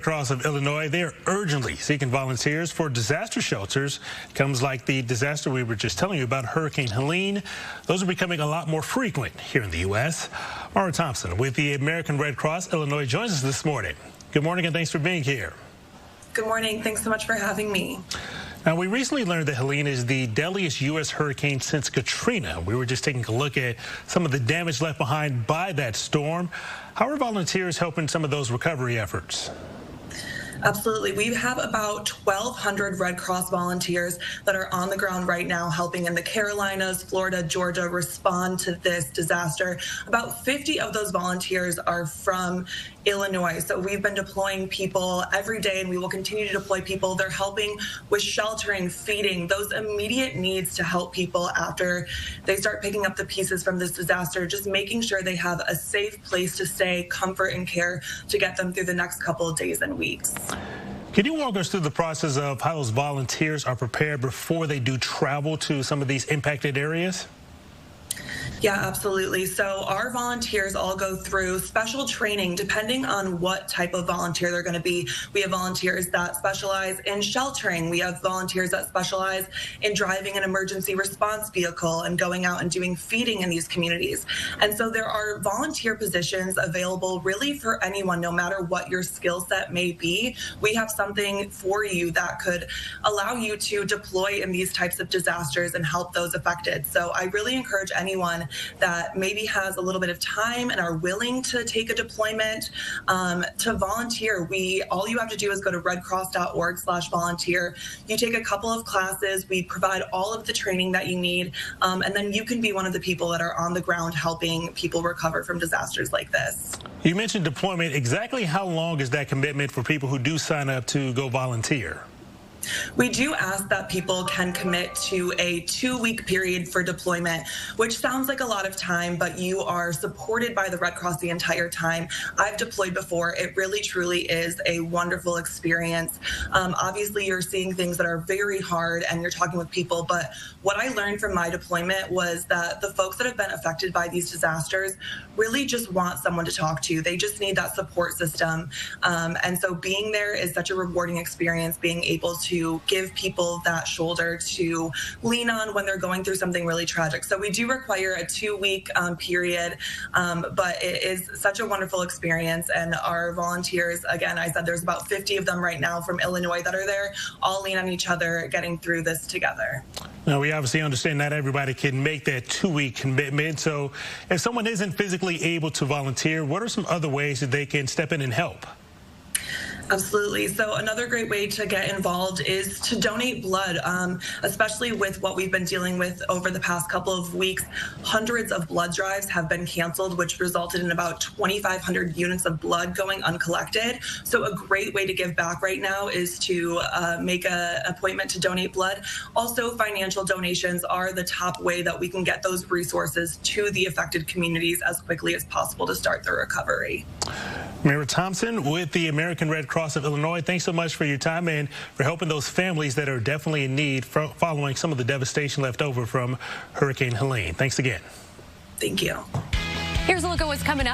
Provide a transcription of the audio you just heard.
Cross of Illinois, they are urgently seeking volunteers for disaster shelters. It comes like the disaster we were just telling you about, Hurricane Helene. Those are becoming a lot more frequent here in the U.S. Thompson with the American Red Cross Illinois joins us this morning. Good morning and thanks for being here. Good morning. Thanks so much for having me. Now, we recently learned that Helene is the deadliest U.S. hurricane since Katrina. We were just taking a look at some of the damage left behind by that storm. How are volunteers helping some of those recovery efforts? Absolutely. We have about 1,200 Red Cross volunteers that are on the ground right now helping in the Carolinas, Florida, Georgia respond to this disaster. About 50 of those volunteers are from Illinois. So we've been deploying people every day and we will continue to deploy people. They're helping with sheltering, feeding, those immediate needs to help people after they start picking up the pieces from this disaster, just making sure they have a safe place to stay, comfort and care to get them through the next couple of days and weeks. Can you walk us through the process of how those volunteers are prepared before they do travel to some of these impacted areas? Yeah, absolutely. So our volunteers all go through special training depending on what type of volunteer they're going to be. We have volunteers that specialize in sheltering. We have volunteers that specialize in driving an emergency response vehicle and going out and doing feeding in these communities. And so there are volunteer positions available really for anyone, no matter what your skill set may be. We have something for you that could allow you to deploy in these types of disasters and help those affected. So I really encourage anyone that maybe has a little bit of time and are willing to take a deployment to volunteer. All you have to do is go to redcross.org/volunteer. You take a couple of classes. We provide all of the training that you need, and then you can be one of the people that are on the ground helping people recover from disasters like this. You mentioned deployment. Exactly how long is that commitment for people who do sign up to go volunteer? We do ask that people can commit to a 2-week period for deployment, which sounds like a lot of time, but you are supported by the Red Cross the entire time. I've deployed before. It really, truly is a wonderful experience. Obviously, you're seeing things that are very hard and you're talking with people, but what I learned from my deployment was that the folks that have been affected by these disasters really just want someone to talk to. They just need that support system. And so being there is such a rewarding experience, being able to give people that shoulder to lean on when they're going through something really tragic. So we do require a 2-week period, but it is such a wonderful experience. And our volunteers, again, I said there's about 50 of them right now from Illinois that are there, all lean on each other, getting through this together. Now, we obviously understand not everybody can make that 2-week commitment. So if someone isn't physically able to volunteer, what are some other ways that they can step in and help? Absolutely. So another great way to get involved is to donate blood, especially with what we've been dealing with over the past couple of weeks. Hundreds of blood drives have been canceled, which resulted in about 2,500 units of blood going uncollected. So a great way to give back right now is to make an appointment to donate blood. Also, financial donations are the top way that we can get those resources to the affected communities as quickly as possible to start their recovery. Mayor Thompson with the American Red Cross of Illinois, thanks so much for your time and for helping those families that are definitely in need following some of the devastation left over from Hurricane Helene. Thanks again. Thank you. Here's a look at what's coming up.